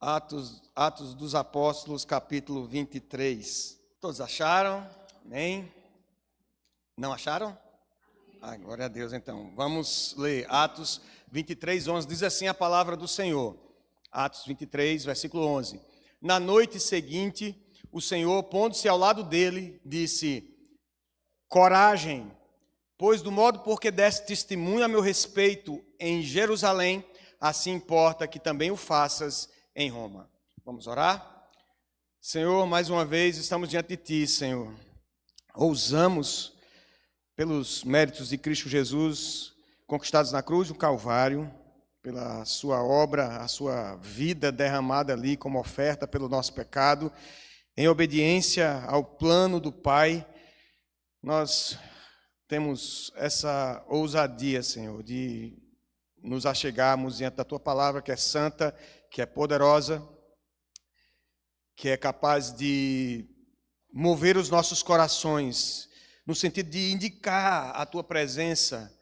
Atos dos Apóstolos, capítulo 23. Todos acharam? Amém? Não acharam? Glória a Deus, então. Vamos ler Atos 23, 11. Diz assim a palavra do Senhor. Atos 23, versículo 11. Na noite seguinte, o Senhor, pondo-se ao lado dele, disse: coragem, pois do modo porque deste testemunho a meu respeito em Jerusalém, assim importa que também o faças em Roma. Vamos orar? Senhor, mais uma vez estamos diante de Ti, Senhor. Ousamos, pelos méritos de Cristo Jesus, conquistados na cruz do Calvário, pela Sua obra, a Sua vida derramada ali como oferta pelo nosso pecado, em obediência ao plano do Pai, nós temos essa ousadia, Senhor, de nos achegarmos diante da Tua palavra, que é santa, que é poderosa, que é capaz de mover os nossos corações, no sentido de indicar a Tua presença,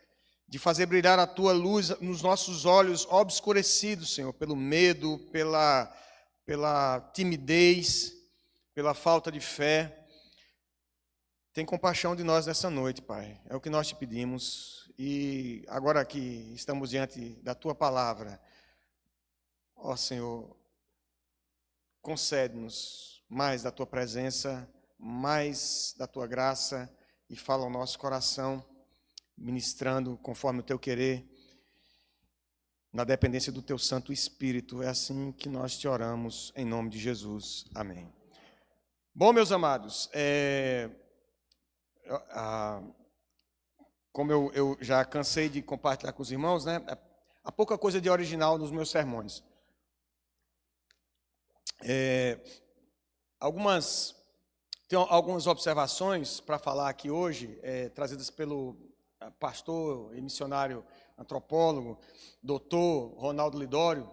de fazer brilhar a Tua luz nos nossos olhos obscurecidos, Senhor, pelo medo, pela timidez, pela falta de fé. Tem compaixão de nós nessa noite, Pai. É o que nós Te pedimos. E agora que estamos diante da Tua palavra, ó Senhor, concede-nos mais da Tua presença, mais da Tua graça e fala ao nosso coração, ministrando conforme o Teu querer, na dependência do Teu Santo Espírito. É assim que nós Te oramos, em nome de Jesus. Amém. Bom, meus amados, como eu já cansei de compartilhar com os irmãos, né? Há pouca coisa de original nos meus sermões. Tem algumas observações para falar aqui hoje, trazidas pelo pastor e missionário antropólogo, doutor Ronaldo Lidório,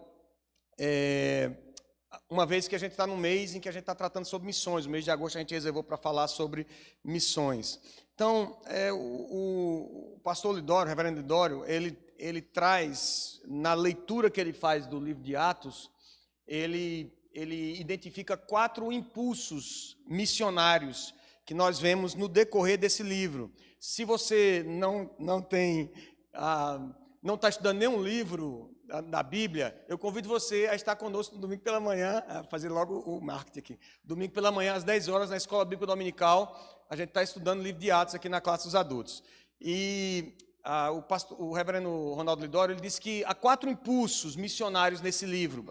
uma vez que a gente está no mês em que a gente está tratando sobre missões. O mês de agosto a gente reservou para falar sobre missões. Então, o pastor Lidório, o reverendo Lidório, ele traz, na leitura que ele faz do livro de Atos, ele identifica 4 impulsos missionários que nós vemos no decorrer desse livro. Se você não está estudando nenhum livro da Bíblia, eu convido você a estar conosco no domingo pela manhã, a fazer logo o marketing aqui. Domingo pela manhã, às 10 horas, na Escola Bíblica Dominical, a gente está estudando o livro de Atos aqui na classe dos adultos. E o reverendo Ronaldo Lidório, ele disse que há 4 impulsos missionários nesse livro,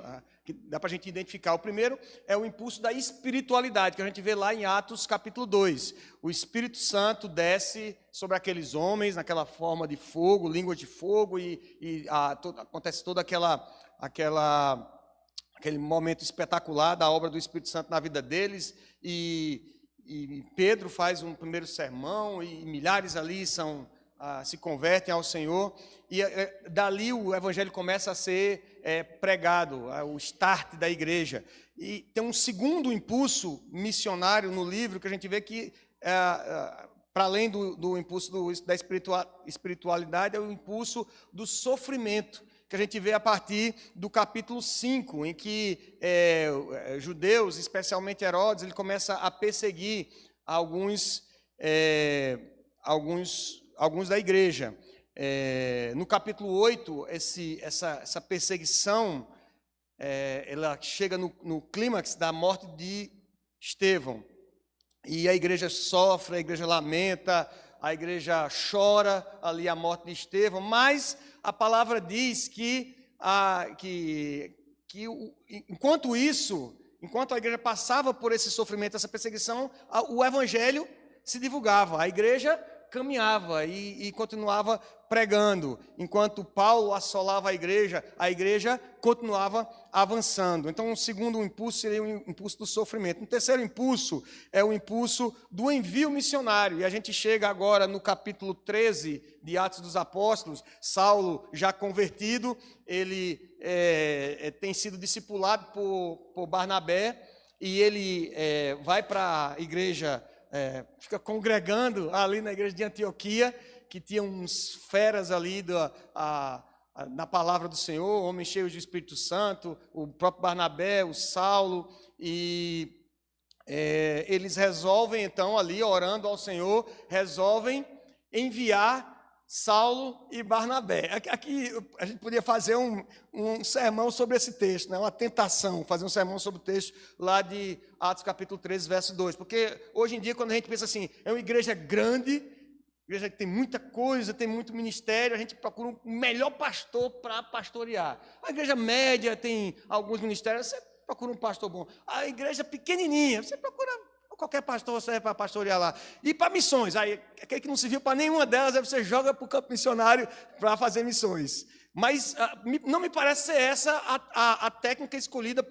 que dá para a gente identificar. O primeiro é o impulso da espiritualidade, que a gente vê lá em Atos capítulo 2. O Espírito Santo desce sobre aqueles homens, naquela forma de fogo, língua de fogo, acontece todo aquele momento espetacular da obra do Espírito Santo na vida deles, e Pedro faz um primeiro sermão, e milhares ali se convertem ao Senhor, e dali o evangelho começa a ser pregado, o start da igreja. E tem um segundo impulso missionário no livro, que a gente vê que, para além do impulso da espiritualidade, é o impulso do sofrimento, que a gente vê a partir do capítulo 5, em que judeus, especialmente Herodes, ele começa a perseguir alguns da igreja. No capítulo 8, essa perseguição, ela chega no clímax da morte de Estevão. E a igreja sofre, a igreja lamenta, a igreja chora ali a morte de Estevão, mas a palavra diz que enquanto a igreja passava por esse sofrimento, essa perseguição, o evangelho se divulgava, a igreja caminhava e continuava pregando. Enquanto Paulo assolava a igreja continuava avançando. Então, o segundo impulso seria o impulso do sofrimento. O terceiro impulso é o impulso do envio missionário. E a gente chega agora no capítulo 13 de Atos dos Apóstolos. Saulo, já convertido, ele tem sido discipulado por Barnabé, e ele vai para a igreja, fica congregando ali na igreja de Antioquia, que tinha uns feras ali na palavra do Senhor, homens cheios do Espírito Santo, o próprio Barnabé, o Saulo, e eles resolvem, então, ali, orando ao Senhor, resolvem enviar Saulo e Barnabé. Aqui a gente podia fazer um sermão sobre esse texto, né? Uma tentação, fazer um sermão sobre o texto lá de Atos capítulo 13, verso 2. Porque hoje em dia, quando a gente pensa assim, é uma igreja grande, igreja que tem muita coisa, tem muito ministério, a gente procura um melhor pastor para pastorear. A igreja média tem alguns ministérios, você procura um pastor bom. A igreja pequenininha, você procura... Qualquer pastor serve para pastorear lá. E para missões, aí, aquele que não serviu para nenhuma delas, aí você joga para o campo missionário para fazer missões. Mas não me parece ser essa a técnica escolhida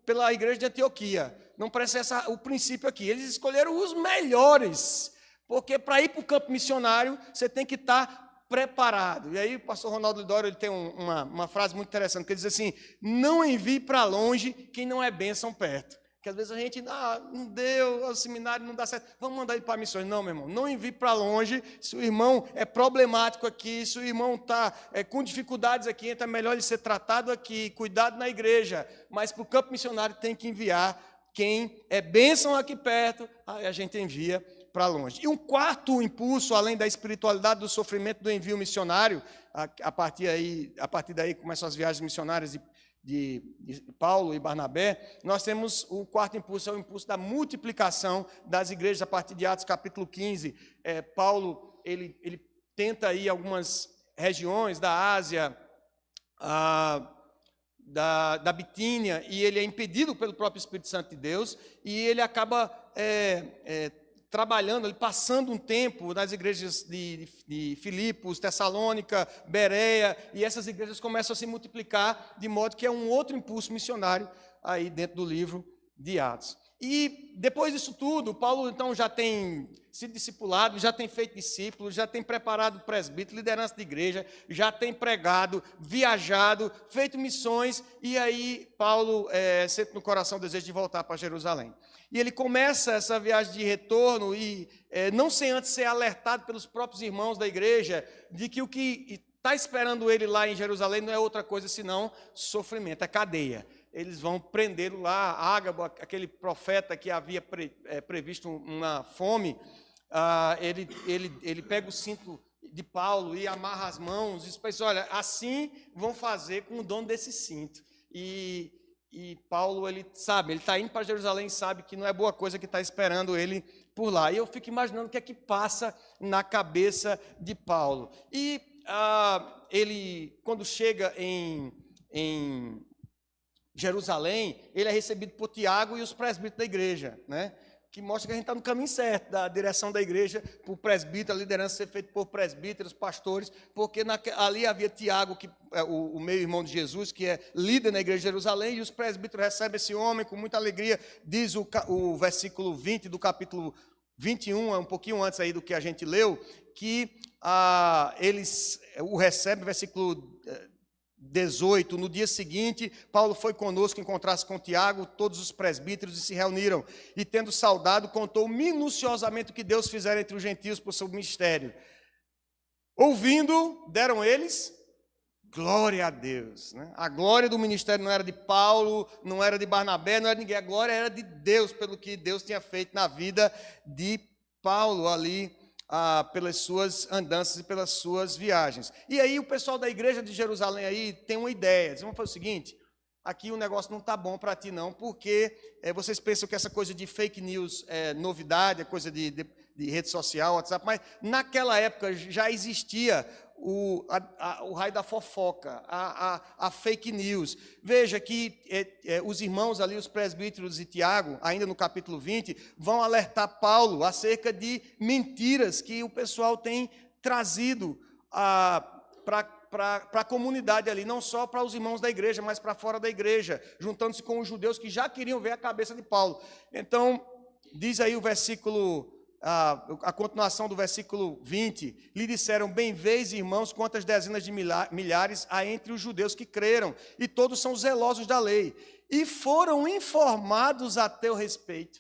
pela igreja de Antioquia. Não parece essa o princípio aqui. Eles escolheram os melhores, porque para ir para o campo missionário, você tem que estar preparado. E aí o pastor Ronaldo Lidório, ele tem uma frase muito interessante, que ele diz assim, não envie para longe quem não é bênção perto. Que às vezes a gente, não deu, o seminário não dá certo, vamos mandar ele para missões. Não, meu irmão, não envie para longe. Se o irmão é problemático aqui, se o irmão está com dificuldades aqui, então é melhor ele ser tratado aqui, cuidado na igreja. Mas para o campo missionário tem que enviar quem é bênção aqui perto, aí a gente envia para longe. E um quarto impulso, além da espiritualidade do sofrimento do envio missionário, a partir daí começam as viagens missionárias de Paulo e Barnabé, nós temos o quarto impulso, é o impulso da multiplicação das igrejas, a partir de Atos capítulo 15. Paulo, ele tenta ir a algumas regiões da Ásia, da Bitínia, e ele é impedido pelo próprio Espírito Santo de Deus, e ele acaba trabalhando, passando um tempo nas igrejas de Filipos, Tessalônica, Bereia, e essas igrejas começam a se multiplicar, de modo que é um outro impulso missionário aí dentro do livro de Atos. E depois disso tudo, Paulo então já tem sido discipulado, já tem feito discípulos, já tem preparado presbítero, liderança de igreja, já tem pregado, viajado, feito missões, e aí Paulo sente no coração o desejo de voltar para Jerusalém. E ele começa essa viagem de retorno e não sem antes ser alertado pelos próprios irmãos da igreja de que o que está esperando ele lá em Jerusalém não é outra coisa senão sofrimento, é cadeia. Eles vão prendê-lo lá, Ágabo, aquele profeta que havia previsto uma fome, ele pega o cinto de Paulo e amarra as mãos e diz, olha, assim vão fazer com o dono desse cinto. E Paulo, ele sabe, ele está indo para Jerusalém, sabe que não é boa coisa que está esperando ele por lá. E eu fico imaginando o que é que passa na cabeça de Paulo. E ele, quando chega em Jerusalém, ele é recebido por Tiago e os presbíteros da igreja, né? Que mostra que a gente está no caminho certo, da direção da igreja, para o presbítero, a liderança ser feita por presbíteros, pastores, porque ali havia Tiago, que é o meio-irmão de Jesus, que é líder na igreja de Jerusalém, e os presbíteros recebem esse homem com muita alegria, diz o versículo 20 do capítulo 21, é um pouquinho antes aí do que a gente leu, que eles o recebem, versículo 18, no dia seguinte, Paulo foi conosco encontrar-se com Tiago, todos os presbíteros, e se reuniram. E tendo saudado, contou minuciosamente o que Deus fizera entre os gentios por seu ministério. Ouvindo, deram eles glória a Deus. Né? A glória do ministério não era de Paulo, não era de Barnabé, não era de ninguém. A glória era de Deus, pelo que Deus tinha feito na vida de Paulo ali, pelas suas andanças e pelas suas viagens. E aí o pessoal da igreja de Jerusalém aí tem uma ideia, eles vão fazer o seguinte, aqui o negócio não está bom para ti não, porque vocês pensam que essa coisa de fake news é novidade, é coisa de rede social, WhatsApp, mas naquela época já existia o raio da fofoca, a fake news. Veja que os irmãos ali, os presbíteros e Tiago, ainda no capítulo 20, vão alertar Paulo acerca de mentiras que o pessoal tem trazido para a comunidade ali, não só para os irmãos da igreja, mas para fora da igreja, juntando-se com os judeus que já queriam ver a cabeça de Paulo. Então, diz aí o versículo... a continuação do versículo 20, lhe disseram, bem vês, irmãos, quantas dezenas de milhares há entre os judeus que creram, e todos são zelosos da lei, e foram informados a teu respeito,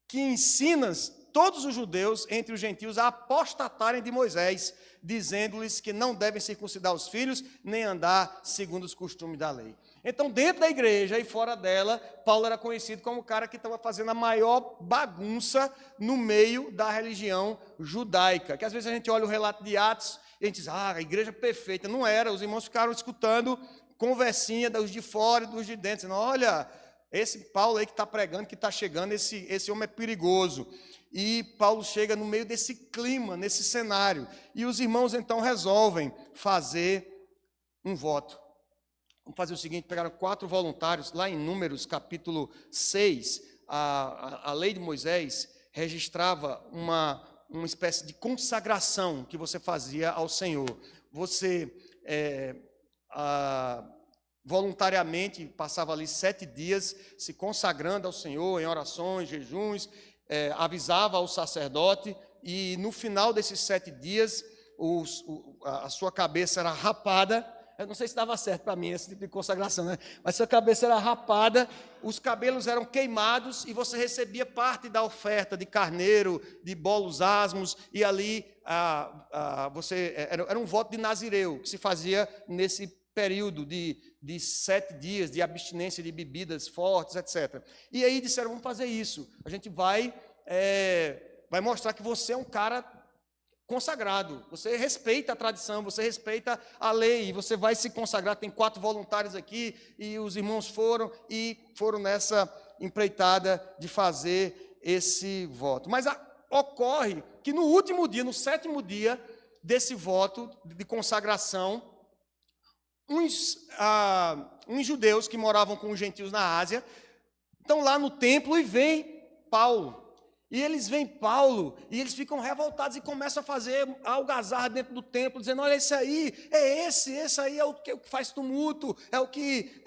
que ensinas todos os judeus entre os gentios a apostatarem de Moisés, dizendo-lhes que não devem circuncidar os filhos, nem andar segundo os costumes da lei. Então, dentro da igreja e fora dela, Paulo era conhecido como o cara que estava fazendo a maior bagunça no meio da religião judaica. Que às vezes a gente olha o relato de Atos e a gente diz, a igreja perfeita. Não era, os irmãos ficaram escutando conversinha dos de fora e dos de dentro, dizendo, olha, esse Paulo aí que está pregando, que está chegando, esse homem é perigoso. E Paulo chega no meio desse clima, nesse cenário. E os irmãos então resolvem fazer um voto. Vamos fazer o seguinte, pegaram 4 voluntários, lá em Números, capítulo 6, a lei de Moisés registrava uma espécie de consagração que você fazia ao Senhor. Você voluntariamente passava ali 7 dias se consagrando ao Senhor em orações, jejuns, avisava ao sacerdote e no final desses 7 dias a sua cabeça era rapada. Eu não sei se dava certo para mim esse tipo de consagração, né? Mas sua cabeça era rapada, os cabelos eram queimados e você recebia parte da oferta de carneiro, de bolos asmos, e ali era um voto de nazireu, que se fazia nesse período de 7 dias de abstinência de bebidas fortes, etc. E aí disseram, vamos fazer isso, a gente vai mostrar que você é um cara consagrado, você respeita a tradição, você respeita a lei, você vai se consagrar. Tem 4 voluntários aqui, e os irmãos foram nessa empreitada de fazer esse voto. Mas ocorre que no último dia, no 7º dia desse voto de consagração, uns judeus que moravam com os gentios na Ásia estão lá no templo e vem Paulo. E eles veem Paulo e eles ficam revoltados e começam a fazer algazarra dentro do templo, dizendo, olha, esse aí é o que faz tumulto, é o que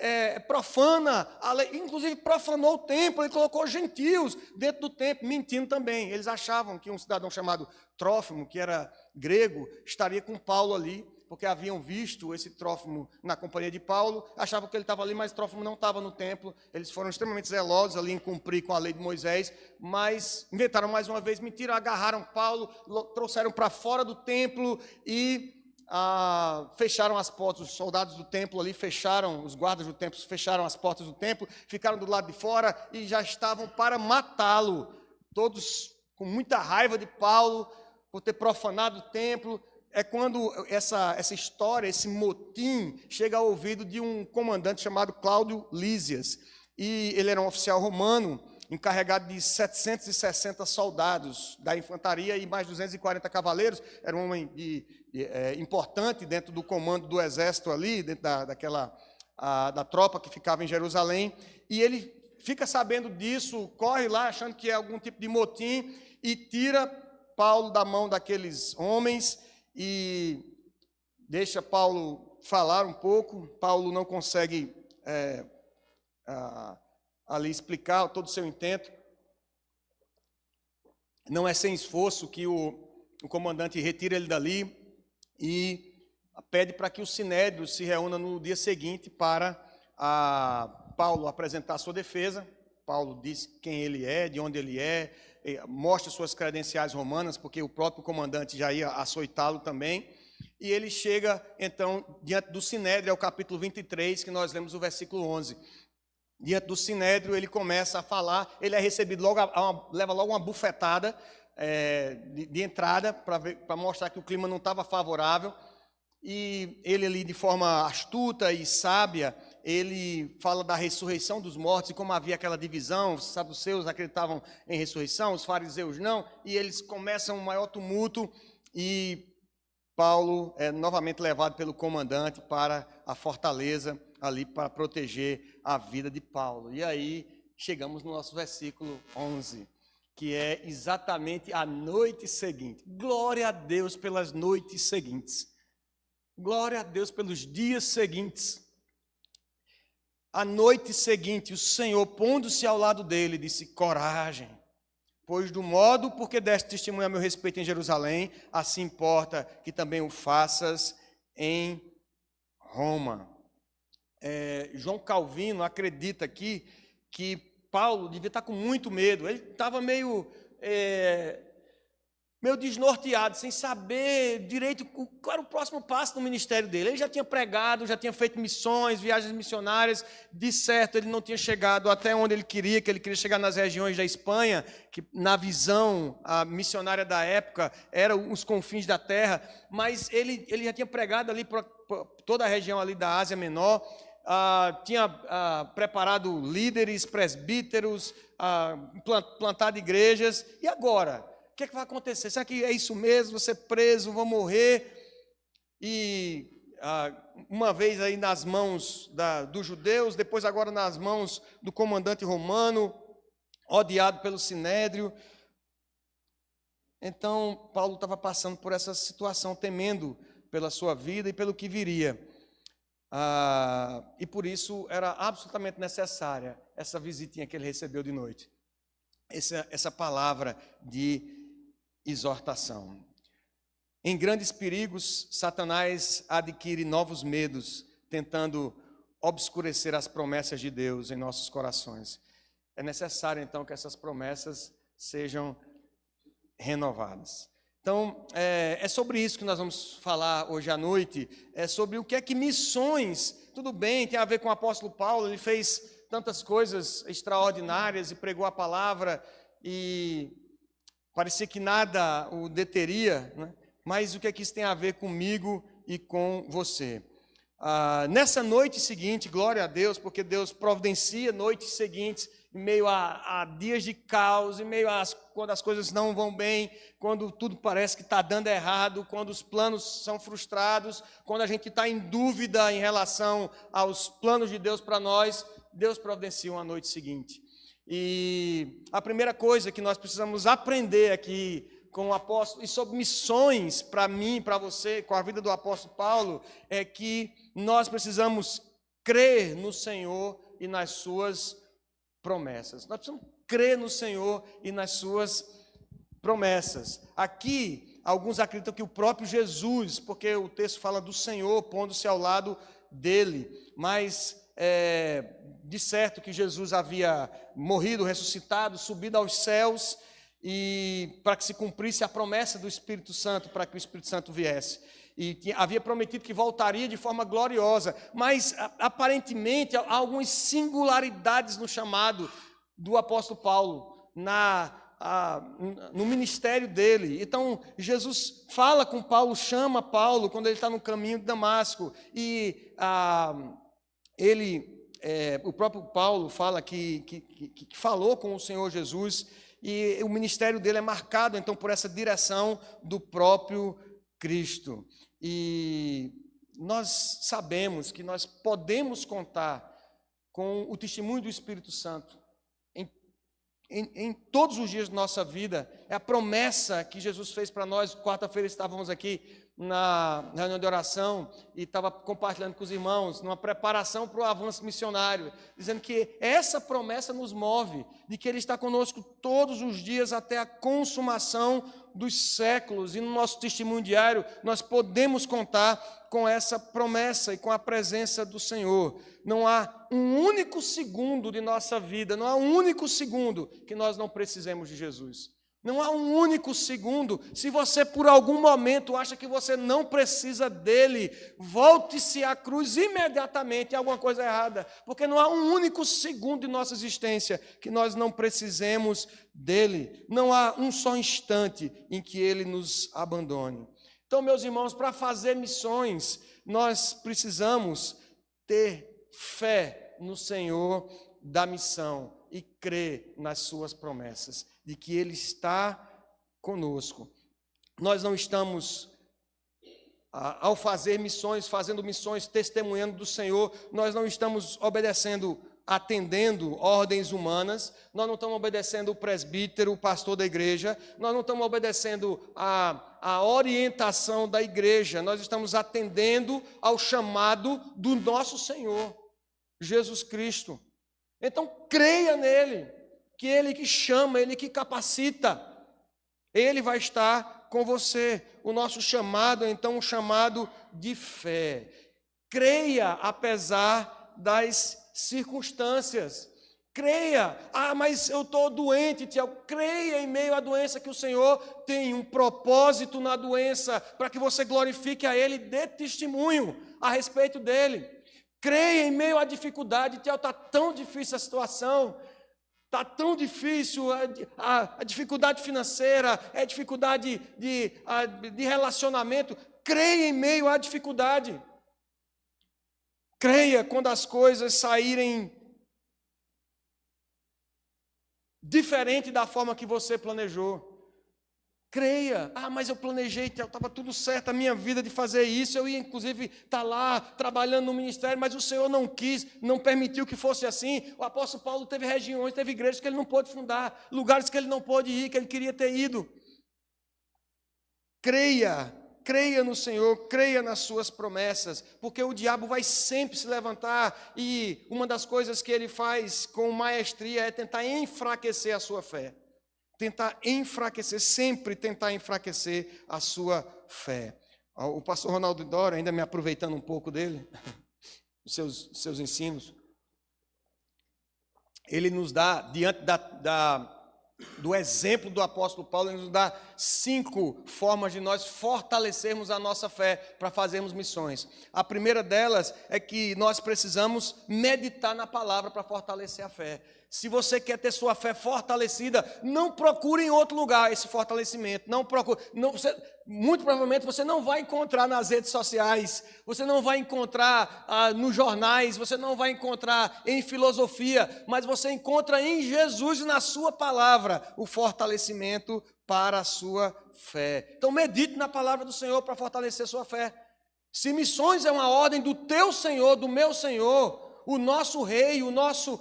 profana a lei. Inclusive profanou o templo, ele colocou gentios dentro do templo, mentindo também. Eles achavam que um cidadão chamado Trófimo, que era grego, estaria com Paulo ali, porque haviam visto esse Trófimo na companhia de Paulo, achavam que ele estava ali, mas Trófimo não estava no templo. Eles foram extremamente zelosos ali em cumprir com a lei de Moisés, mas inventaram mais uma vez mentira, agarraram Paulo, trouxeram para fora do templo e fecharam as portas. Os soldados do templo ali fecharam, os guardas do templo fecharam as portas do templo, ficaram do lado de fora e já estavam para matá-lo, todos com muita raiva de Paulo por ter profanado o templo. É quando essa história, esse motim, chega ao ouvido de um comandante chamado Cláudio Lísias. E ele era um oficial romano, encarregado de 760 soldados da infantaria e mais 240 cavaleiros. Era um homem importante dentro do comando do exército ali, dentro da tropa que ficava em Jerusalém. E ele fica sabendo disso, corre lá achando que é algum tipo de motim e tira Paulo da mão daqueles homens e deixa Paulo falar um pouco. Paulo não consegue ali explicar todo o seu intento. Não é sem esforço que o comandante retira ele dali e pede para que o Sinédrio se reúna no dia seguinte para Paulo apresentar a sua defesa. Paulo diz quem ele é, de onde ele é, mostra suas credenciais romanas, porque o próprio comandante já ia açoitá-lo também. E ele chega, então, diante do Sinédrio, é o capítulo 23, que nós lemos o versículo 11. Diante do Sinédrio, ele começa a falar, ele é recebido leva logo uma bufetada de entrada, para mostrar que o clima não estava favorável. E ele ali, de forma astuta e sábia, ele fala da ressurreição dos mortos e como havia aquela divisão, os saduceus acreditavam em ressurreição, os fariseus não, e eles começam um maior tumulto e Paulo é novamente levado pelo comandante para a fortaleza ali para proteger a vida de Paulo. E aí chegamos no nosso versículo 11, que é exatamente a noite seguinte. Glória a Deus pelas noites seguintes. Glória a Deus pelos dias seguintes. A noite seguinte, o Senhor, pondo-se ao lado dele, disse, coragem, pois do modo porque deste testemunho a meu respeito em Jerusalém, assim importa que também o faças em Roma. João Calvino acredita aqui que Paulo devia estar com muito medo. Ele estava meio meio desnorteado, sem saber direito qual era o próximo passo no ministério dele. Ele já tinha pregado, já tinha feito missões, viagens missionárias, de certo ele não tinha chegado até onde ele queria, que ele queria chegar nas regiões da Espanha, que na visão a missionária da época eram os confins da terra, mas ele já tinha pregado ali por toda a região ali da Ásia Menor, tinha preparado líderes, presbíteros, plantado igrejas, e agora? O que é que vai acontecer? Será que é isso mesmo? Vou ser preso, vou morrer? E uma vez aí nas mãos dos judeus, depois agora nas mãos do comandante romano, odiado pelo Sinédrio. Então, Paulo estava passando por essa situação, temendo pela sua vida e pelo que viria. E por isso era absolutamente necessária essa visitinha que ele recebeu de noite. Essa palavra de exortação. Em grandes perigos, Satanás adquire novos medos, tentando obscurecer as promessas de Deus em nossos corações. É necessário, então, que essas promessas sejam renovadas. Então, é sobre isso que nós vamos falar hoje à noite, é sobre o que é que missões, tudo bem, tem a ver com o apóstolo Paulo, ele fez tantas coisas extraordinárias e pregou a palavra e parecia que nada o deteria, né? Mas o que é que isso tem a ver comigo e com você? Nessa noite seguinte, glória a Deus, porque Deus providencia noites seguintes, em meio a dias de caos, em meio quando as coisas não vão bem, quando tudo parece que está dando errado, quando os planos são frustrados, quando a gente está em dúvida em relação aos planos de Deus para nós, Deus providencia uma noite seguinte. E a primeira coisa que nós precisamos aprender aqui com o apóstolo, e sobre missões para mim, para você, com a vida do apóstolo Paulo, é que nós precisamos crer no Senhor e nas suas promessas. Nós precisamos crer no Senhor e nas suas promessas. Aqui, alguns acreditam que o próprio Jesus, porque o texto fala do Senhor pondo-se ao lado dele, mas de certo que Jesus havia morrido, ressuscitado, subido aos céus, e para que se cumprisse a promessa do Espírito Santo, para que o Espírito Santo viesse. E havia prometido que voltaria de forma gloriosa, mas aparentemente há algumas singularidades no chamado do apóstolo Paulo, no ministério dele. Então, Jesus fala com Paulo, chama Paulo, quando ele está no caminho de Damasco, e o próprio Paulo fala que falou com o Senhor Jesus, e o ministério dele é marcado, então, por essa direção do próprio Cristo. E nós sabemos que nós podemos contar com o testemunho do Espírito Santo em todos os dias da nossa vida. É a promessa que Jesus fez para nós. Quarta-feira estávamos aqui na reunião de oração e estava compartilhando com os irmãos, numa preparação para o avanço missionário, dizendo que essa promessa nos move, de que Ele está conosco todos os dias até a consumação dos séculos, e no nosso testemunho diário nós podemos contar com essa promessa e com a presença do Senhor. Não há um único segundo de nossa vida, não há um único segundo que nós não precisemos de Jesus. Não há um único segundo. Se você por algum momento acha que você não precisa dele, volte-se à cruz imediatamente, tem alguma coisa errada, porque não há um único segundo de nossa existência que nós não precisemos dele. Não há um só instante em que ele nos abandone. Então, meus irmãos, para fazer missões, nós precisamos ter fé no Senhor da missão e crer nas suas promessas, de que Ele está conosco. Nós não estamos, ao fazer missões, fazendo missões, testemunhando do Senhor, nós não estamos atendendo ordens humanas, nós não estamos obedecendo o presbítero, o pastor da igreja, nós não estamos obedecendo a orientação da igreja, nós estamos atendendo ao chamado do nosso Senhor, Jesus Cristo. Então, creia nele, que Ele que chama, Ele que capacita, Ele vai estar com você. O nosso chamado é, então, um chamado de fé. Creia apesar das circunstâncias. Creia. Ah, mas eu estou doente, Tiago. Creia em meio à doença que o Senhor tem um propósito na doença para que você glorifique a Ele e dê testemunho a respeito dEle. Creia em meio à dificuldade. Tiago, está tão difícil a situação. Está tão difícil a dificuldade financeira, a dificuldade de relacionamento. Creia em meio à dificuldade. Creia quando as coisas saírem diferente da forma que você planejou. Creia. Ah, mas eu planejei, estava tudo certo a minha vida de fazer isso. Eu ia, inclusive, estar lá trabalhando no ministério, mas o Senhor não quis, não permitiu que fosse assim. O apóstolo Paulo teve regiões, teve igrejas que ele não pôde fundar, lugares que ele não pôde ir, que ele queria ter ido. Creia. Creia no Senhor, creia nas suas promessas, porque o diabo vai sempre se levantar e uma das coisas que ele faz com maestria é tentar enfraquecer a sua fé. Tentar enfraquecer, sempre tentar enfraquecer a sua fé. O pastor Ronaldo Dória, ainda me aproveitando um pouco dele, os seus ensinos, ele nos dá, diante do exemplo do apóstolo Paulo, ele nos dá 5 formas de nós fortalecermos a nossa fé para fazermos missões. A primeira delas é que nós precisamos meditar na palavra para fortalecer a fé. Se você quer ter sua fé fortalecida, não procure em outro lugar esse fortalecimento. Não procure, muito provavelmente você não vai encontrar nas redes sociais, você não vai encontrar nos jornais, você não vai encontrar em filosofia, mas você encontra em Jesus e na sua palavra o fortalecimento para a sua fé. Então medite na palavra do Senhor para fortalecer sua fé. Se missões é uma ordem do teu Senhor, do meu Senhor, o nosso Rei, o nosso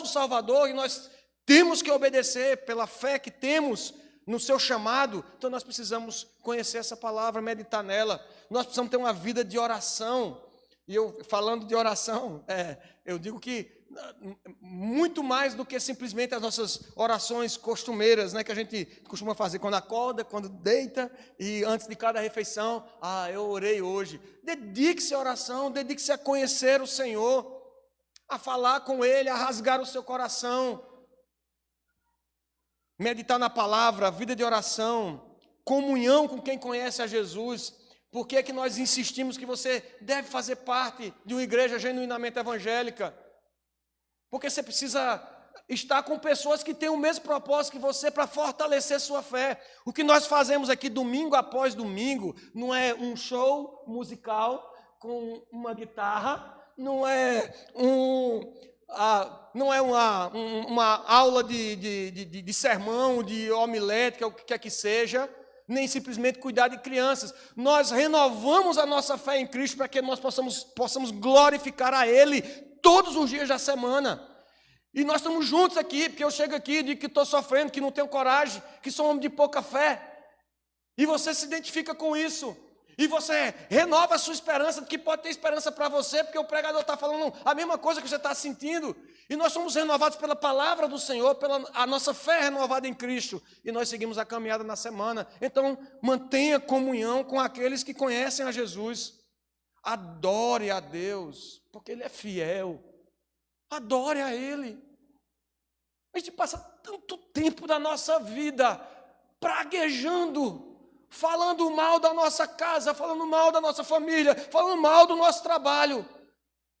Salvador, e nós temos que obedecer pela fé que temos no seu chamado, então nós precisamos conhecer essa palavra, meditar nela. Nós precisamos ter uma vida de oração. E eu, falando de oração, eu digo que muito mais do que simplesmente as nossas orações costumeiras, né, que a gente costuma fazer quando acorda, quando deita e antes de cada refeição. Ah, eu orei hoje. Dedique-se à oração, dedique-se a conhecer o Senhor, a falar com Ele, a rasgar o seu coração. Meditar na palavra, vida de oração, comunhão com quem conhece a Jesus. Por que é que nós insistimos que você deve fazer parte de uma igreja genuinamente evangélica? Porque você precisa estar com pessoas que têm o mesmo propósito que você para fortalecer sua fé. O que nós fazemos aqui domingo após domingo não é um show musical com uma guitarra, não é uma aula de sermão, de homilética, o que quer que seja, nem simplesmente cuidar de crianças. Nós renovamos a nossa fé em Cristo para que nós possamos glorificar a Ele todos os dias da semana. E nós estamos juntos aqui, porque eu chego aqui e digo que estou sofrendo, que não tenho coragem, que sou um homem de pouca fé. E você se identifica com isso. E você renova a sua esperança, de que pode ter esperança para você, porque o pregador está falando a mesma coisa que você está sentindo. E nós somos renovados pela palavra do Senhor, pela a nossa fé renovada em Cristo. E nós seguimos a caminhada na semana. Então, mantenha comunhão com aqueles que conhecem a Jesus. Adore a Deus, porque Ele é fiel. Adore a Ele. A gente passa tanto tempo da nossa vida praguejando, falando mal da nossa casa, falando mal da nossa família, falando mal do nosso trabalho,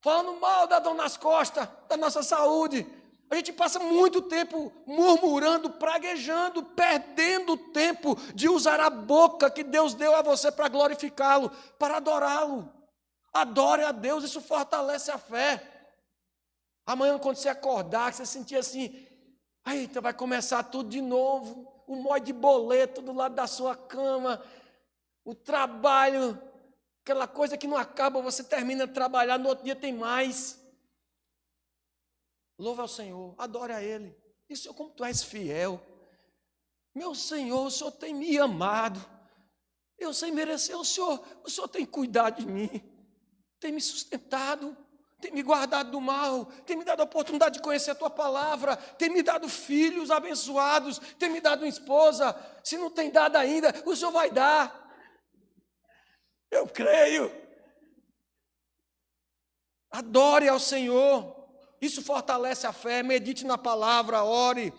falando mal da dor nas costas, da nossa saúde. A gente passa muito tempo murmurando, praguejando, perdendo tempo de usar a boca que Deus deu a você para glorificá-lo, para adorá-lo. Adore a Deus, isso fortalece a fé. Amanhã, quando você acordar, que você sentir assim, eita, vai começar tudo de novo. Um monte de boleto do lado da sua cama, o trabalho, aquela coisa que não acaba, você termina de trabalhar, no outro dia tem mais. Louve ao Senhor, adore a Ele. E Senhor, como Tu és fiel. Meu Senhor, o Senhor tem me amado. Eu sem merecer, o Senhor tem cuidado de mim, tem me sustentado, tem me guardado do mal, tem me dado a oportunidade de conhecer a Tua palavra, tem me dado filhos abençoados, tem me dado uma esposa. Se não tem dado ainda, o Senhor vai dar. Eu creio. Adore ao Senhor, Isso fortalece a fé. Medite na palavra, ore,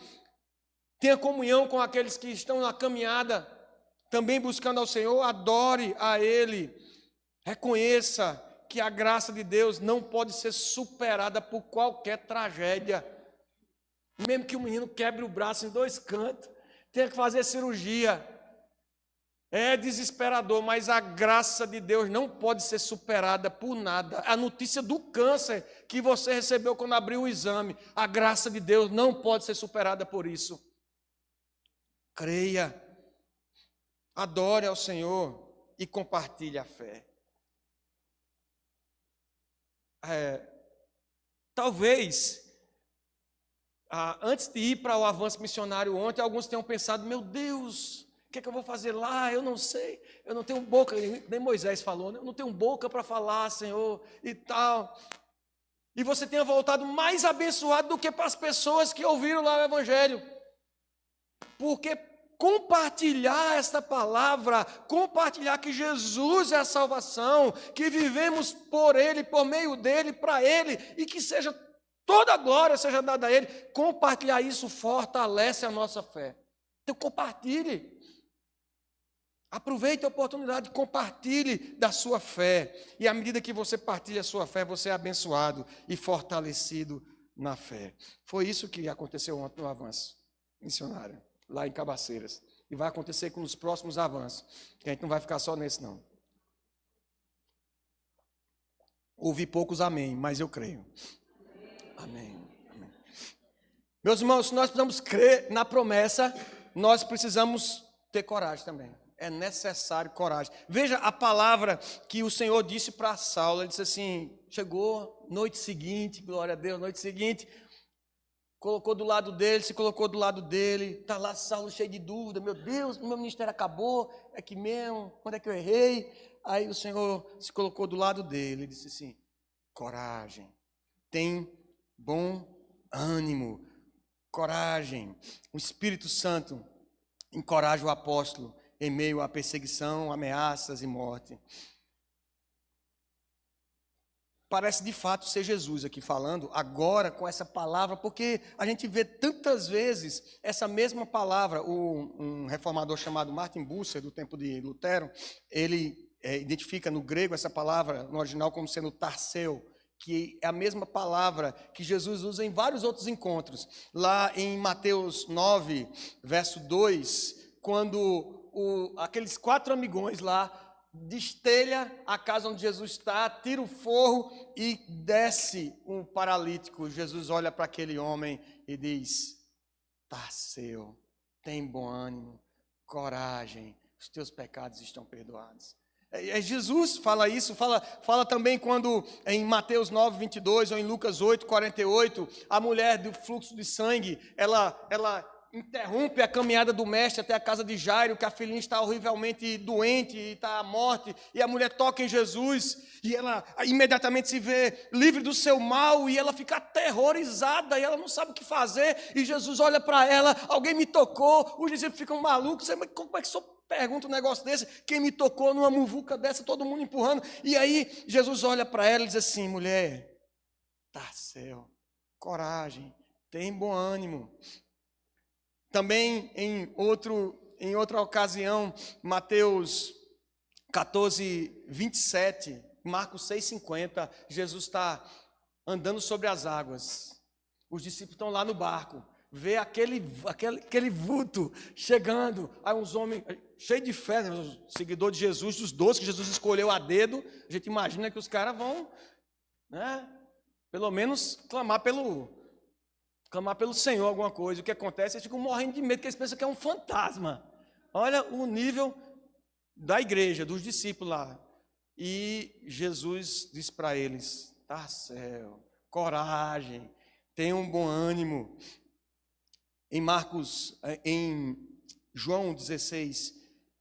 tenha comunhão com aqueles que estão na caminhada, também buscando ao Senhor, adore a Ele. Reconheça que a graça de Deus não pode ser superada por qualquer tragédia. Mesmo que o menino quebre o braço em 2 cantos, tenha que fazer cirurgia. É desesperador, mas a graça de Deus não pode ser superada por nada. A notícia do câncer que você recebeu quando abriu o exame, a graça de Deus não pode ser superada por isso. Creia, adore ao Senhor e compartilhe a fé. Talvez, antes de ir para o avanço missionário ontem, alguns tenham pensado, meu Deus, o que é que eu vou fazer lá? Eu não sei, eu não tenho boca, nem Moisés falou, né? Eu não tenho boca para falar, Senhor, e tal. E você tenha voltado mais abençoado do que para as pessoas que ouviram lá o Evangelho. Porque compartilhar esta palavra, compartilhar que Jesus é a salvação, que vivemos por Ele, por meio dEle, para Ele, e que seja toda a glória seja dada a Ele, compartilhar isso fortalece a nossa fé. Então compartilhe. Aproveite a oportunidade, compartilhe da sua fé. E à medida que você partilha a sua fé, você é abençoado e fortalecido na fé. Foi isso que aconteceu ontem no avanço missionário, lá em Cabaceiras. E vai acontecer com os próximos avanços, que a gente não vai ficar só nesse, não. Ouvi poucos amém, mas eu creio. Amém. Amém. Meus irmãos, se nós precisamos crer na promessa, nós precisamos ter coragem também. É necessário coragem. Veja a palavra que o Senhor disse para Saulo. Ele disse assim, chegou, noite seguinte, glória a Deus, noite seguinte, colocou do lado dele, se colocou do lado dele, está lá Saulo cheio de dúvida, meu Deus, meu ministério acabou, é que mesmo, quando é que eu errei? Aí o Senhor se colocou do lado dele e disse assim, coragem, tem bom ânimo, coragem. O Espírito Santo encoraja o apóstolo em meio à perseguição, ameaças e morte. Parece de fato ser Jesus aqui falando, agora com essa palavra, porque a gente vê tantas vezes essa mesma palavra. Um reformador chamado Martin Bucer, do tempo de Lutero, ele identifica no grego essa palavra, no original, como sendo tarseu, que é a mesma palavra que Jesus usa em vários outros encontros. Lá em Mateus 9, verso 2, quando aqueles 4 amigões lá destelha a casa onde Jesus está, tira o forro e desce um paralítico. Jesus olha para aquele homem e diz, Tarseu, tem bom ânimo, coragem, os teus pecados estão perdoados. Jesus fala isso, fala também quando em Mateus 9, 22 ou em Lucas 8, 48, a mulher do fluxo de sangue, ela interrompe a caminhada do mestre até a casa de Jairo, que a filhinha está horrivelmente doente e está à morte, e a mulher toca em Jesus, e ela imediatamente se vê livre do seu mal, e ela fica aterrorizada, e ela não sabe o que fazer, e Jesus olha para ela, alguém me tocou, os discípulos ficam malucos, como é que o senhor pergunta um negócio desse? Quem me tocou numa muvuca dessa, todo mundo empurrando, e aí Jesus olha para ela e diz assim, mulher, Tarseu, coragem, tem bom ânimo. Também em outra ocasião, Mateus 14, 27, Marcos 6, 50, Jesus está andando sobre as águas. Os discípulos estão lá no barco, vê aquele vulto chegando, aí uns homens cheios de fé, seguidor de Jesus, dos 12 que Jesus escolheu a dedo, a gente imagina que os caras vão, né, pelo menos clamar pelo Senhor alguma coisa. O que acontece? Eles ficam morrendo de medo, porque eles pensam que é um fantasma. Olha o nível da igreja, dos discípulos lá. E Jesus diz para eles, Tarseu, coragem, tenham um bom ânimo. Em João 16,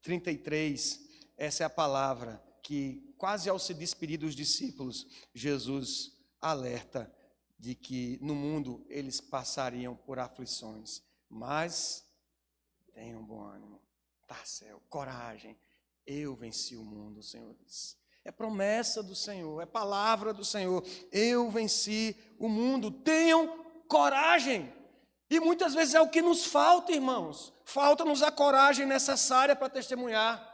33, essa é a palavra que quase ao se despedir dos discípulos, Jesus alerta de que no mundo eles passariam por aflições, mas tenham bom ânimo, Tarseu, coragem, eu venci o mundo, o Senhor diz. É promessa do Senhor, é palavra do Senhor. Eu venci o mundo. Tenham coragem. E muitas vezes é o que nos falta, irmãos. Falta-nos a coragem necessária para testemunhar,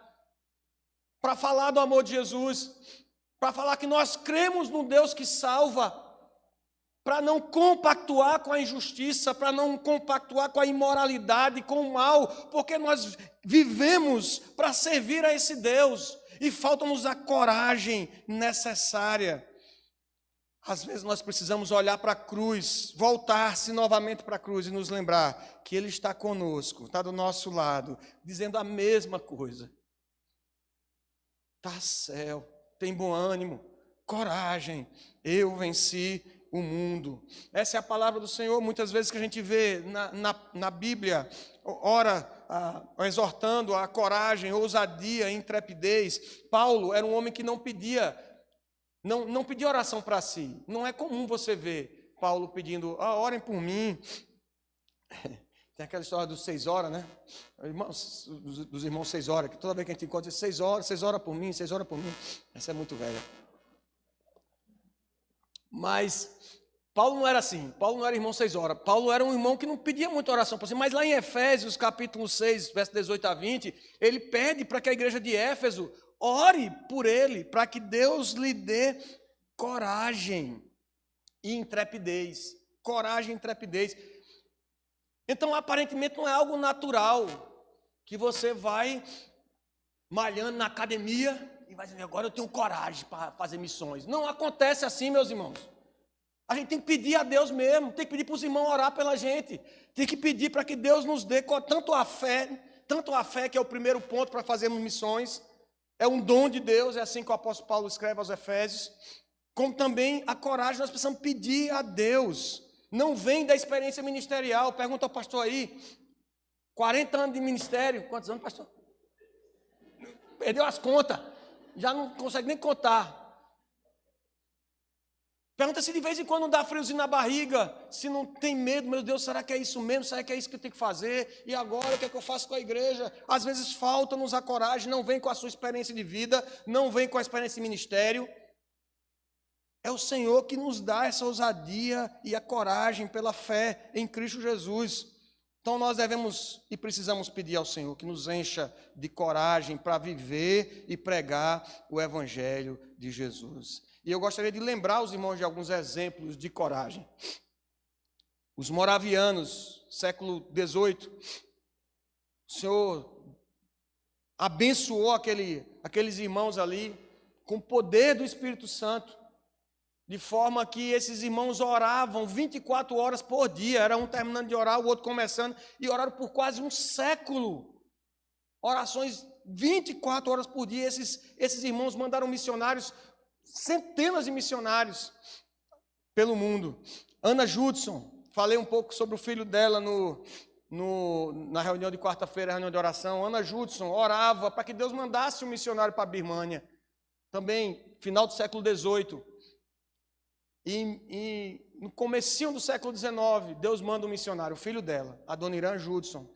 para falar do amor de Jesus, para falar que nós cremos num Deus que salva, para não compactuar com a injustiça, para não compactuar com a imoralidade, com o mal, porque nós vivemos para servir a esse Deus e falta-nos a coragem necessária. Às vezes nós precisamos olhar para a cruz, voltar-se novamente para a cruz e nos lembrar que Ele está conosco, está do nosso lado, dizendo a mesma coisa. Está céu, tem bom ânimo, coragem, eu venci o mundo. Essa é a palavra do Senhor, muitas vezes que a gente vê na Bíblia, ora exortando a coragem, ousadia, intrepidez. Paulo era um homem que não pedia oração para si. Não é comum você ver Paulo pedindo, orem por mim. Tem aquela história dos 6 horas, né? Dos irmãos 6 horas, que toda vez que a gente encontra 6 horas por mim, 6 horas por mim. Essa é muito velha. Mas Paulo não era assim, Paulo não era irmão 6 horas, Paulo era um irmão que não pedia muita oração para si, mas lá em Efésios, capítulo 6, verso 18 a 20, ele pede para que a igreja de Éfeso ore por ele, para que Deus lhe dê coragem e intrepidez. Coragem e intrepidez. Então, aparentemente, não é algo natural, que você vai malhando na academia e vai dizer, agora eu tenho coragem para fazer missões. Não acontece assim, meus irmãos. A gente tem que pedir a Deus mesmo, tem que pedir para os irmãos orar pela gente, tem que pedir para que Deus nos dê tanto a fé, que é o primeiro ponto para fazermos missões, é um dom de Deus, é assim que o apóstolo Paulo escreve aos Efésios, como também a coragem, nós precisamos pedir a Deus. Não vem da experiência ministerial. Pergunta ao pastor aí, 40 anos de ministério, quantos anos, pastor? Perdeu as contas, já não consegue nem contar. Pergunta se de vez em quando não dá friozinho na barriga, se não tem medo, meu Deus, será que é isso mesmo? Será que é isso que eu tenho que fazer? E agora, o que é que eu faço com a igreja? Às vezes falta-nos a coragem, não vem com a sua experiência de vida, não vem com a experiência de ministério. É o Senhor que nos dá essa ousadia e a coragem pela fé em Cristo Jesus. Então nós devemos e precisamos pedir ao Senhor que nos encha de coragem para viver e pregar o Evangelho de Jesus. E eu gostaria de lembrar os irmãos de alguns exemplos de coragem. Os moravianos, século XVIII, o Senhor abençoou aqueles irmãos ali com o poder do Espírito Santo, de forma que esses irmãos oravam 24 horas por dia, era um terminando de orar, o outro começando, e oraram por quase um século. Orações 24 horas por dia. Esses irmãos mandaram missionários, centenas de missionários pelo mundo. Ana Judson, falei um pouco sobre o filho dela na reunião de quarta-feira, reunião de oração. Ana Judson orava para que Deus mandasse um missionário para a Birmânia. Também, final do século XVIII. E no comecinho do século XIX, Deus manda um missionário, o filho dela, Adoniran Judson.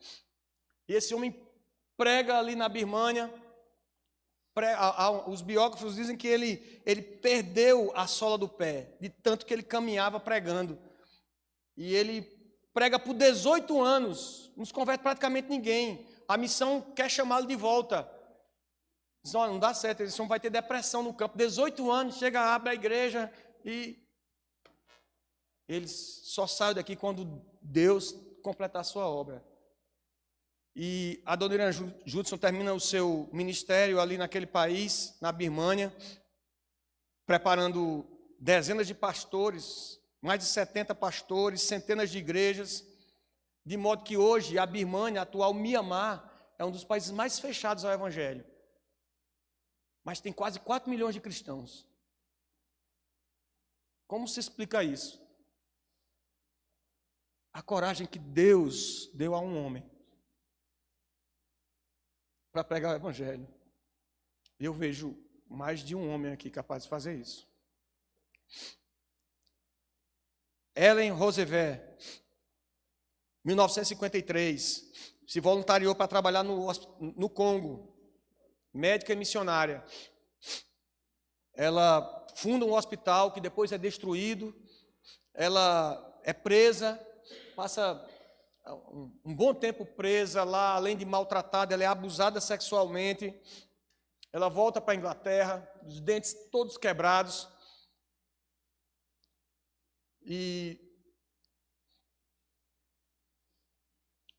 E esse homem prega ali na Birmânia. Os biógrafos dizem que ele perdeu a sola do pé, de tanto que ele caminhava pregando. E ele prega por 18 anos, não se converte praticamente ninguém. A missão quer chamá-lo de volta. Diz, olha, não dá certo, esse homem vai ter depressão no campo. 18 anos, chega, abre a igreja e eles só saem daqui quando Deus completar a sua obra. E a Adoniran Judson termina o seu ministério ali naquele país, na Birmânia, preparando dezenas de pastores, mais de 70 pastores, centenas de igrejas, de modo que hoje a Birmânia, a atual Mianmar, é um dos países mais fechados ao Evangelho. Mas tem quase 4 milhões de cristãos. Como se explica isso? A coragem que Deus deu a um homem para pregar o Evangelho. Eu vejo mais de um homem aqui capaz de fazer isso. Ellen Roosevelt, 1953, se voluntariou para trabalhar no Congo, médica e missionária. ela funda um hospital que depois é destruído, ela é presa, passa um bom tempo presa lá, além de maltratada, ela é abusada sexualmente, ela volta para a Inglaterra, os dentes todos quebrados, e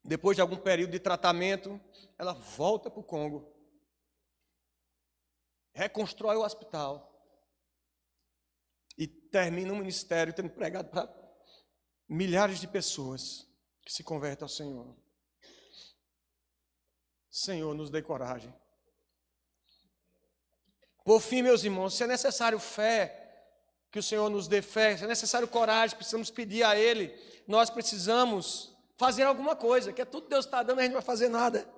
depois de algum período de tratamento, ela volta para o Congo, reconstrói o hospital e termina o ministério tendo pregado para milhares de pessoas que se convertem ao Senhor. Senhor, nos dê coragem. Por fim, meus irmãos, se é necessário fé, que o Senhor nos dê fé, se é necessário coragem, precisamos pedir a Ele, nós precisamos fazer alguma coisa, que é tudo que Deus está dando, a gente não vai fazer nada.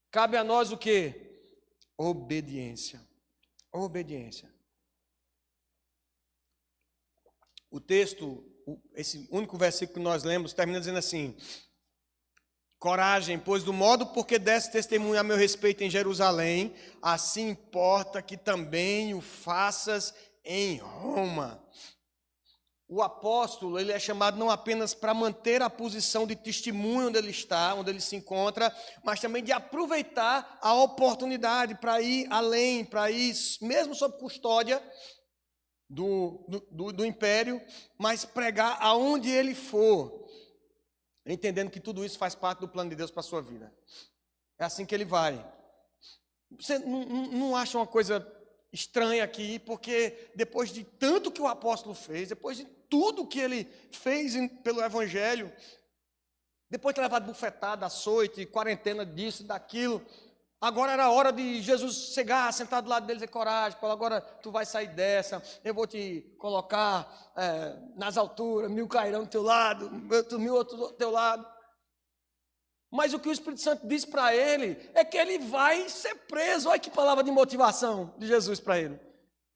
Cabe a nós o quê? Obediência. Obediência. O texto, esse único versículo que nós lemos, termina dizendo assim: coragem, pois do modo porque deste testemunho a meu respeito em Jerusalém, assim importa que também o faças em Roma. O apóstolo, ele é chamado não apenas para manter a posição de testemunho onde ele está, onde ele se encontra, mas também de aproveitar a oportunidade para ir além, para ir, mesmo sob custódia do império, mas pregar aonde ele for, entendendo que tudo isso faz parte do plano de Deus para a sua vida. É assim que ele vai. Você não acha uma coisa estranha aqui, porque depois de tanto que o apóstolo fez, depois de tudo que ele fez pelo evangelho, depois de ter levado bufetada, açoite, quarentena disso, daquilo, agora era a hora de Jesus chegar, sentar do lado dele e dizer: coragem, Paulo, agora tu vai sair dessa, eu vou te colocar nas alturas, 1000 cairão do teu lado, 1000 outros do teu lado. Mas o que o Espírito Santo diz para ele é que ele vai ser preso. Olha que palavra de motivação de Jesus para ele.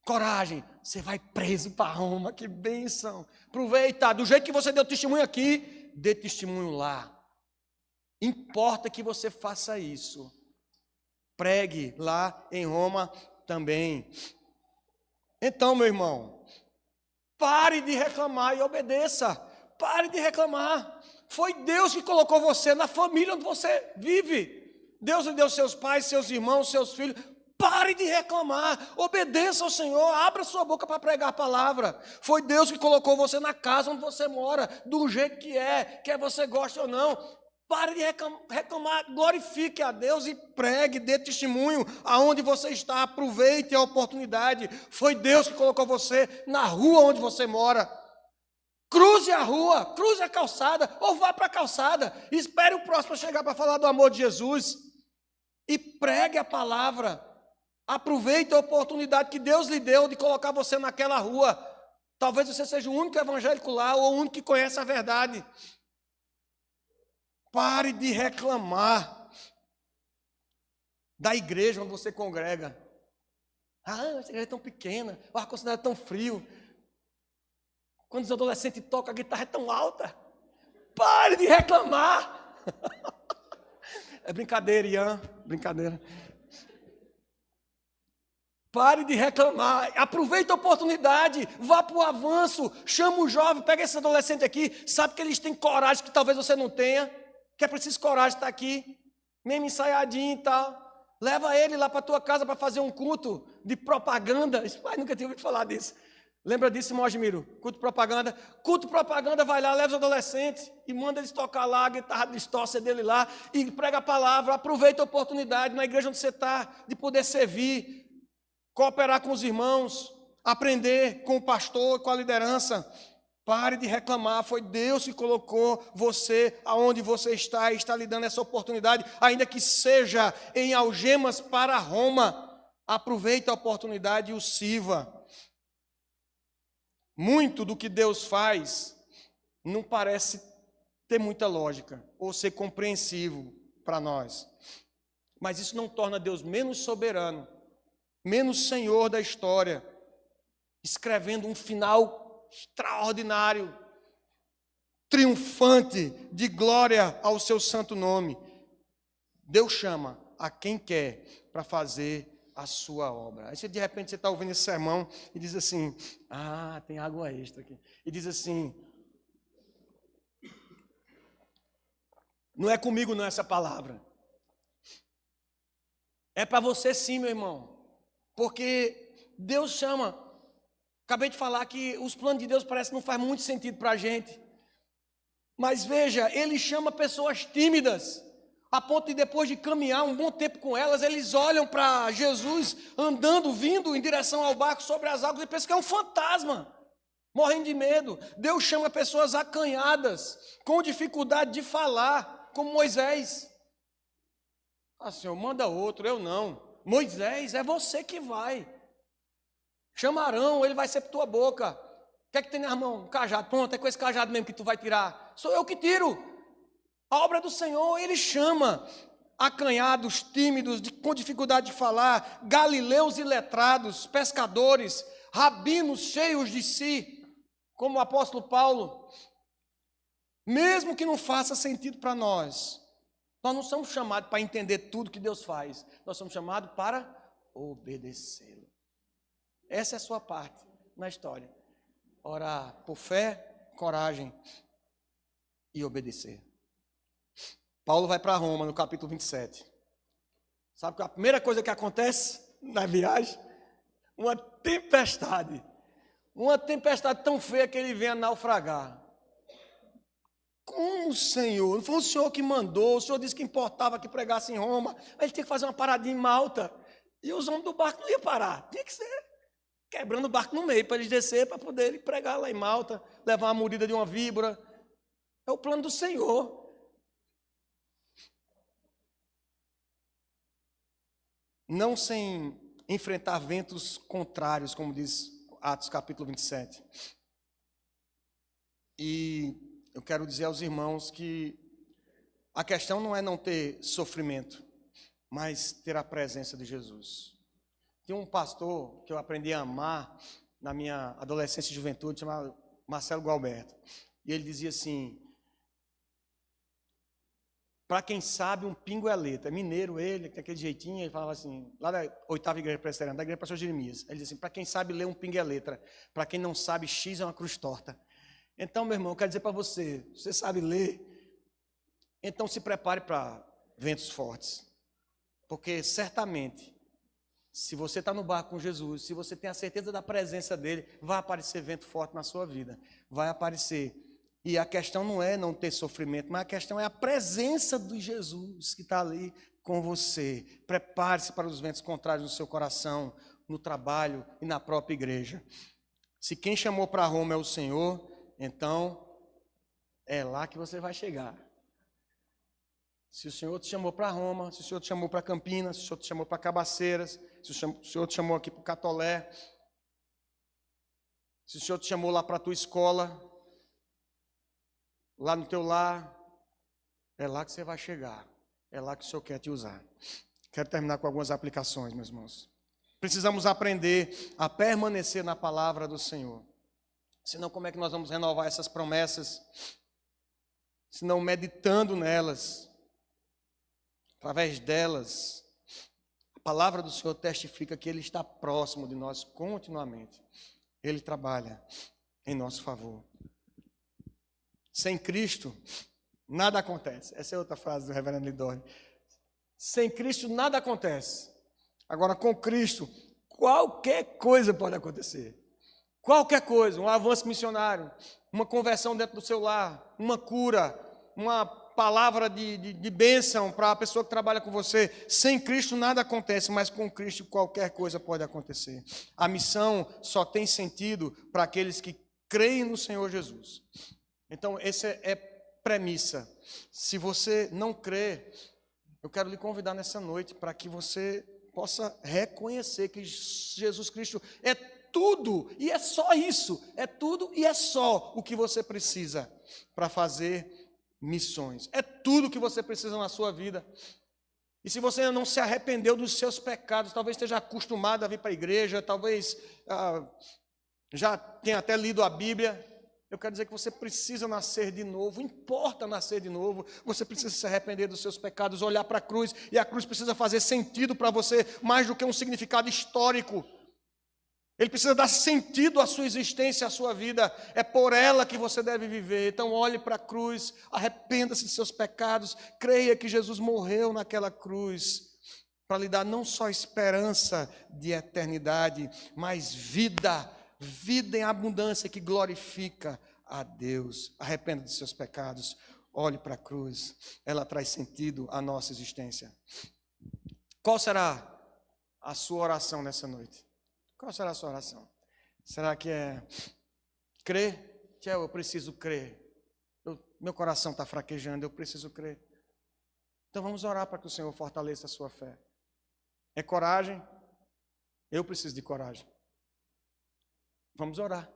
Coragem, você vai preso para Roma, que bênção. Aproveita, do jeito que você deu testemunho aqui, dê testemunho lá. Importa que você faça isso. Pregue lá em Roma também. Então, meu irmão, pare de reclamar e obedeça. Pare de reclamar. Foi Deus que colocou você na família onde você vive. Deus lhe deu seus pais, seus irmãos, seus filhos. Pare de reclamar, obedeça ao Senhor, abra sua boca para pregar a palavra. Foi Deus que colocou você na casa onde você mora, do jeito que é, quer você goste ou não. Pare de reclamar, glorifique a Deus e pregue, dê testemunho aonde você está, aproveite a oportunidade. Foi Deus que colocou você na rua onde você mora. Cruze a rua, cruze a calçada, ou vá para a calçada, espere o próximo chegar para falar do amor de Jesus e pregue a palavra. Aproveite a oportunidade que Deus lhe deu de colocar você naquela rua. Talvez você seja o único evangélico lá, ou o único que conhece a verdade. Pare de reclamar da igreja onde você congrega. Essa igreja é tão pequena, o ar-condicionado é tão frio. Quando os adolescentes tocam, a guitarra é tão alta. Pare de reclamar. É brincadeira, Ian, brincadeira. Pare de reclamar, aproveite a oportunidade, vá para o avanço, chama o jovem, pega esse adolescente aqui, sabe que eles têm coragem que talvez você não tenha, que é preciso coragem de estar aqui, mesmo ensaiadinho e tal. Leva ele lá para a tua casa para fazer um culto de propaganda. Esse pai nunca tinha ouvido falar disso. Lembra disso, irmão Admiro? Culto propaganda. Culto propaganda, vai lá, leva os adolescentes e manda eles tocar lá, a guitarra distorce dele lá, e prega a palavra, aproveita a oportunidade na igreja onde você está, de poder servir, cooperar com os irmãos, aprender com o pastor, com a liderança. Pare de reclamar, foi Deus que colocou você aonde você está e está lhe dando essa oportunidade, ainda que seja em algemas para Roma. Aproveite a oportunidade e o sirva. Muito do que Deus faz não parece ter muita lógica ou ser compreensivo para nós. Mas isso não torna Deus menos soberano, menos Senhor da história, escrevendo um final extraordinário, triunfante, de glória ao seu santo nome. Deus chama a quem quer para fazer a sua obra. Aí de repente você está ouvindo esse sermão e diz assim, tem água extra aqui. E diz assim, não é comigo não essa palavra. É para você sim, meu irmão. Porque Deus chama. Acabei de falar que os planos de Deus parece que não faz muito sentido para a gente. Mas veja, Ele chama pessoas tímidas. A ponto de depois de caminhar um bom tempo com elas, eles olham para Jesus andando, vindo em direção ao barco sobre as águas e pensam que é um fantasma, morrendo de medo. Deus chama pessoas acanhadas, com dificuldade de falar, como Moisés. Senhor, manda outro, eu não. Moisés, é você que vai. Chama Arão, ele vai ser por tua boca. O que é que tem nas mãos? Um cajado. Pronto, é com esse cajado mesmo que tu vai tirar. Sou eu que tiro. A obra do Senhor, Ele chama acanhados, tímidos, com dificuldade de falar, galileus e letrados, pescadores, rabinos cheios de si, como o apóstolo Paulo. Mesmo que não faça sentido para nós não somos chamados para entender tudo que Deus faz, nós somos chamados para obedecê-lo. Essa é a sua parte na história. Orar por fé, coragem e obedecer. Paulo vai para Roma no capítulo 27. Sabe que a primeira coisa que acontece na viagem? Uma tempestade. Uma tempestade tão feia que ele vem a naufragar. Como, Senhor? Não foi o Senhor que mandou, o Senhor disse que importava que pregasse em Roma, mas ele tinha que fazer uma paradinha em Malta. E os homens do barco não iam parar. Tinha que ser quebrando o barco no meio, para eles descer, para poderem pregar lá em Malta, levar uma mordida de uma víbora. É o plano do Senhor. Não sem enfrentar ventos contrários, como diz Atos capítulo 27. E eu quero dizer aos irmãos que a questão não é não ter sofrimento, mas ter a presença de Jesus. Tem um pastor que eu aprendi a amar na minha adolescência e juventude, chamado Marcelo Gualberto. E ele dizia assim, para quem sabe, um pingo é letra. É mineiro ele, tem aquele jeitinho, ele falava assim, lá da 8ª igreja presbiteriana, da igreja do pastor Jeremias. Ele dizia assim, para quem sabe ler, um pingo é letra. Para quem não sabe, X é uma cruz torta. Então, meu irmão, eu quero dizer para você, você sabe ler, então se prepare para ventos fortes. Porque certamente, se você está no barco com Jesus, se você tem a certeza da presença dele, vai aparecer vento forte na sua vida. Vai aparecer. E a questão não é não ter sofrimento, mas a questão é a presença de Jesus que está ali com você. Prepare-se para os ventos contrários no seu coração, no trabalho e na própria igreja. Se quem chamou para Roma é o Senhor, então é lá que você vai chegar. Se o Senhor te chamou para Roma, se o Senhor te chamou para Campinas, se o Senhor te chamou para Cabaceiras, se o Senhor te chamou aqui para o Catolé, se o Senhor te chamou lá para a tua escola, lá no teu lar, é lá que você vai chegar. É lá que o Senhor quer te usar. Quero terminar com algumas aplicações, meus irmãos. Precisamos aprender a permanecer na palavra do Senhor. Senão, como é que nós vamos renovar essas promessas? Senão, meditando nelas, através delas, a palavra do Senhor testifica que Ele está próximo de nós continuamente. Ele trabalha em nosso favor. Sem Cristo, nada acontece. Essa é outra frase do reverendo Lidório. Sem Cristo, nada acontece. Agora, com Cristo, qualquer coisa pode acontecer. Qualquer coisa, um avanço missionário, uma conversão dentro do seu lar, uma cura, uma palavra de bênção para a pessoa que trabalha com você. Sem Cristo, nada acontece, mas com Cristo, qualquer coisa pode acontecer. A missão só tem sentido para aqueles que creem no Senhor Jesus. Então, essa é premissa. Se você não crê, eu quero lhe convidar nessa noite para que você possa reconhecer que Jesus Cristo é tudo e é só isso. É tudo e é só o que você precisa para fazer missões. É tudo o que você precisa na sua vida. E se você ainda não se arrependeu dos seus pecados, talvez esteja acostumado a vir para a igreja, talvez já tenha até lido a Bíblia, Eu quero dizer que você precisa nascer de novo, importa nascer de novo, você precisa se arrepender dos seus pecados, olhar para a cruz, e a cruz precisa fazer sentido para você, mais do que um significado histórico. Ele precisa dar sentido à sua existência, à sua vida, é por ela que você deve viver. Então olhe para a cruz, arrependa-se de seus pecados, creia que Jesus morreu naquela cruz, para lhe dar não só esperança de eternidade, mas vida em abundância que glorifica a Deus. Arrependa de seus pecados, olhe para a cruz, ela traz sentido à nossa existência. Qual será a sua oração nessa noite? Qual será a sua oração? Será que é crer? Que eu preciso crer. Meu coração está fraquejando, eu preciso crer. Então vamos orar para que o Senhor fortaleça a sua fé. É coragem? Eu preciso de coragem. Vamos orar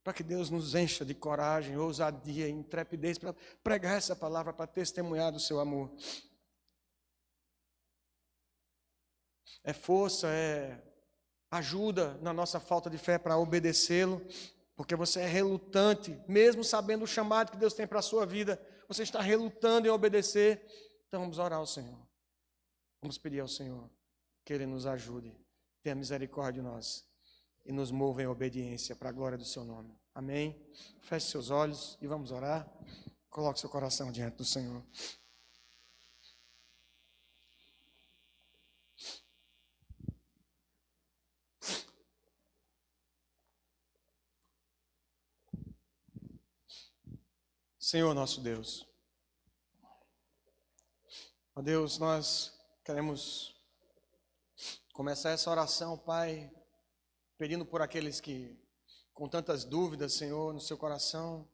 para que Deus nos encha de coragem, ousadia, intrepidez para pregar essa palavra, para testemunhar do seu amor. É força, é ajuda na nossa falta de fé para obedecê-lo, porque você é relutante, mesmo sabendo o chamado que Deus tem para a sua vida, você está relutando em obedecer. Então vamos orar ao Senhor. Vamos pedir ao Senhor que Ele nos ajude, tenha misericórdia de nós e nos mova em obediência para a glória do seu nome. Amém? Feche seus olhos e vamos orar. Coloque seu coração diante do Senhor. Senhor nosso Deus, ó Deus, nós queremos começar essa oração, Pai, pedindo por aqueles que, com tantas dúvidas, Senhor, no seu coração,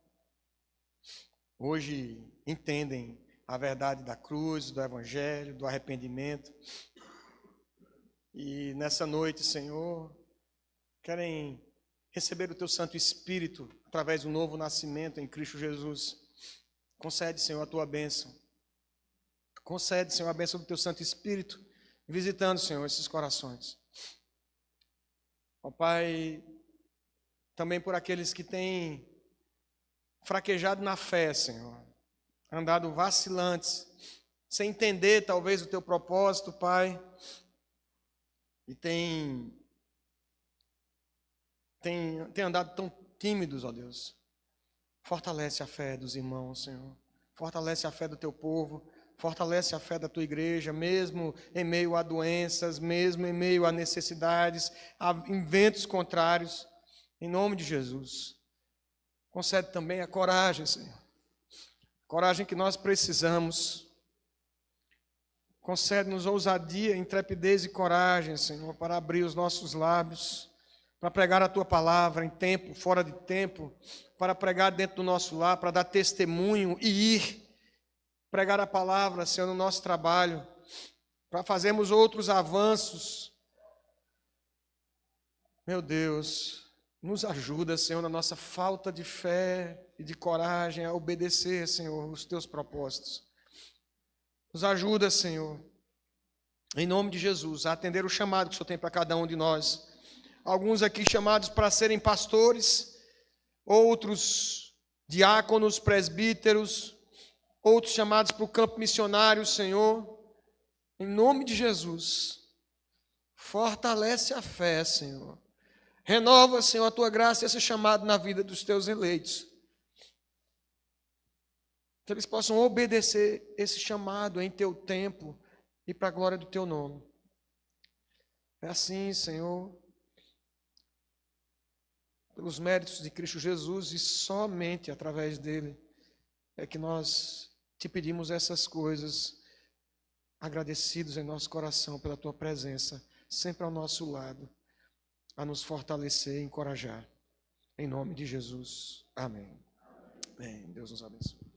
hoje entendem a verdade da cruz, do Evangelho, do arrependimento. E nessa noite, Senhor, querem receber o Teu Santo Espírito através do novo nascimento em Cristo Jesus. Concede, Senhor, a Tua bênção. Concede, Senhor, a bênção do Teu Santo Espírito, visitando, Senhor, esses corações. Ó Pai, também por aqueles que têm fraquejado na fé, Senhor, andado vacilantes, sem entender talvez o Teu propósito, Pai, e tem andado tão tímidos, ó Deus. Fortalece a fé dos irmãos, Senhor. Fortalece a fé do Teu povo. Fortalece a fé da Tua igreja, mesmo em meio a doenças, mesmo em meio a necessidades, a ventos contrários. Em nome de Jesus. Concede também a coragem, Senhor. Coragem que nós precisamos. Concede-nos ousadia, intrepidez e coragem, Senhor, para abrir os nossos lábios, para pregar a Tua palavra em tempo, fora de tempo, para pregar dentro do nosso lar, para dar testemunho e ir pregar a palavra, Senhor, no nosso trabalho, para fazermos outros avanços. Meu Deus, nos ajuda, Senhor, na nossa falta de fé e de coragem a obedecer, Senhor, os Teus propósitos. Nos ajuda, Senhor, em nome de Jesus, a atender o chamado que o Senhor tem para cada um de nós. Alguns aqui chamados para serem pastores, outros diáconos, presbíteros, outros chamados para o campo missionário, Senhor. Em nome de Jesus, fortalece a fé, Senhor. Renova, Senhor, a Tua graça e esse chamado na vida dos Teus eleitos. Que eles possam obedecer esse chamado em Teu tempo e para a glória do Teu nome. É assim, Senhor, pelos méritos de Cristo Jesus e somente através dele, é que nós Te pedimos essas coisas, agradecidos em nosso coração pela Tua presença, sempre ao nosso lado, a nos fortalecer e encorajar. Em nome de Jesus. Amém. Amém. Deus nos abençoe.